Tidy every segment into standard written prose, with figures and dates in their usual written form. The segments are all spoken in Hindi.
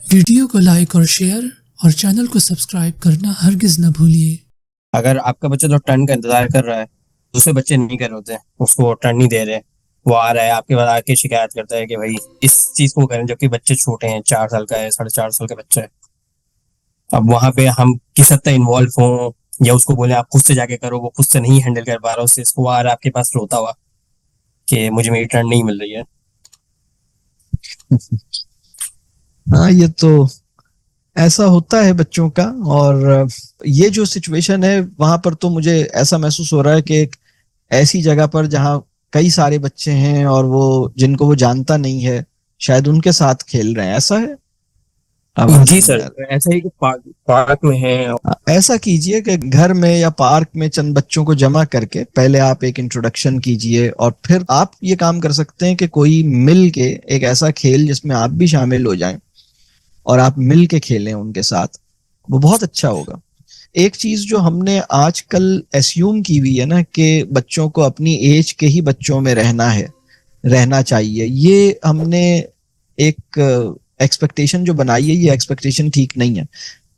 वीडियो को लाइक और शेयर और चैनल को सब्सक्राइब करना हरगिज न भूलिए। अगर आपका बच्चा तो टर्न का इंतजार कर रहा है, दूसरे बच्चे नहीं कर रहे होते, उसको टर्न नहीं दे रहे, वो आ रहा है आपके पास आके शिकायत करता है कि भाई इस चीज को करें, जबकि बच्चे छोटे हैं, 4 साल का है, 4.5 साल का बच्चा है। अब वहां पे हम किस हद तक इन्वॉल्व हों या उसको बोले आप खुद से जाके करो, वो खुद से नहीं हैंडल कर पा रहा, उससे इसको आ रहा है आपके पास रोता हुआ कि मुझे मेरी टर्न नहीं मिल रही है। हाँ, ये तो ऐसा होता है बच्चों का। और ये जो सिचुएशन है वहां पर तो मुझे ऐसा महसूस हो रहा है कि एक ऐसी जगह पर जहाँ कई सारे बच्चे हैं और वो जिनको वो जानता नहीं है, शायद उनके साथ खेल रहे हैं। ऐसा है, आवाज जी नहीं सर, आ रही। ऐसा ही कि पार्क में है। ऐसा कीजिए कि घर में या पार्क में चंद बच्चों को जमा करके पहले आप एक इंट्रोडक्शन कीजिए, और फिर आप ये काम कर सकते हैं कि कोई मिल के एक ऐसा खेल जिसमें आप भी शामिल हो जाएं और आप मिल के खेलें उनके साथ, वो बहुत अच्छा होगा। एक चीज जो हमने आजकल एस्यूम की हुई है ना, कि बच्चों को अपनी एज के ही बच्चों में रहना चाहिए, ये हमने एक एक्सपेक्टेशन जो बनाई है, ये एक्सपेक्टेशन ठीक नहीं है।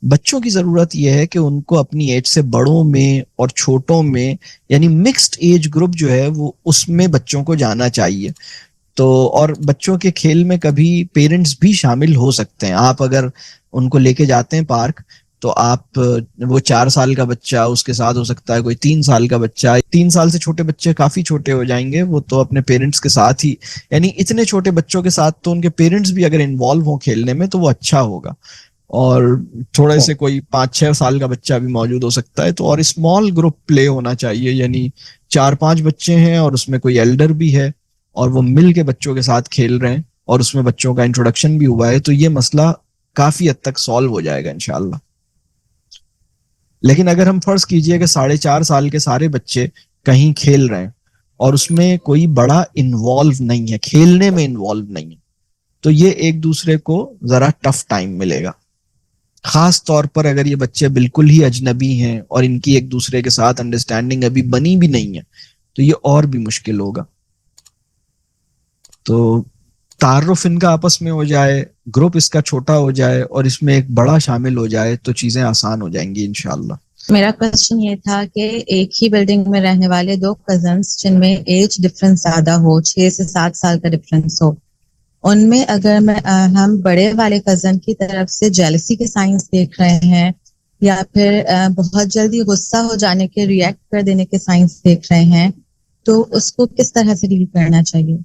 बच्चों की जरूरत यह है कि उनको अपनी एज से बड़ों में और छोटों में, यानी मिक्स्ड एज ग्रुप जो है वो उसमें बच्चों को जाना चाहिए। तो और बच्चों के खेल में कभी पेरेंट्स भी शामिल हो सकते हैं। आप अगर उनको लेके जाते हैं पार्क, तो आप वो 4 साल का बच्चा, उसके साथ हो सकता है कोई 3 साल का बच्चा। 3 साल से छोटे बच्चे काफी छोटे हो जाएंगे, वो तो अपने पेरेंट्स के साथ ही, यानी इतने छोटे बच्चों के साथ तो उनके पेरेंट्स भी अगर इन्वॉल्व हो खेलने में तो वो अच्छा होगा। और थोड़े से कोई 5-6 साल का बच्चा भी मौजूद हो सकता है, तो और स्मॉल ग्रुप प्ले होना चाहिए, यानी 4-5 बच्चे हैं और उसमें कोई एल्डर भी है और वो मिल के बच्चों के साथ खेल रहे हैं और उसमें बच्चों का इंट्रोडक्शन भी हुआ है, तो ये मसला काफी हद तक सॉल्व हो जाएगा इंशाल्लाह। लेकिन अगर हम फर्ज कीजिए कि 4.5 साल के सारे बच्चे कहीं खेल रहे हैं और उसमें कोई बड़ा इन्वॉल्व नहीं है, खेलने में इन्वॉल्व नहीं है, तो ये एक दूसरे को जरा टफ टाइम मिलेगा। खास तौर पर अगर ये बच्चे बिल्कुल ही अजनबी हैं और इनकी एक दूसरे के साथ अंडरस्टैंडिंग अभी बनी भी नहीं है, तो ये और भी मुश्किल होगा। तो तारुफ इनका आपस में हो जाए, ग्रुप इसका छोटा हो जाए और इसमें एक बड़ा शामिल हो जाए, तो चीजें आसान हो जाएंगी इंशाल्लाह। मेरा क्वेश्चन ये था कि एक ही बिल्डिंग में रहने वाले दो कजन्स जिनमें एज डिफरेंस ज्यादा हो, 6 से 7 साल का डिफरेंस हो, उनमें अगर हम बड़े वाले कजन की तरफ से जेलसी के साइंस देख रहे हैं या फिर बहुत जल्दी गुस्सा हो जाने के, रिएक्ट कर देने के साइंस देख रहे हैं, तो उसको किस तरह से डील करना चाहिए?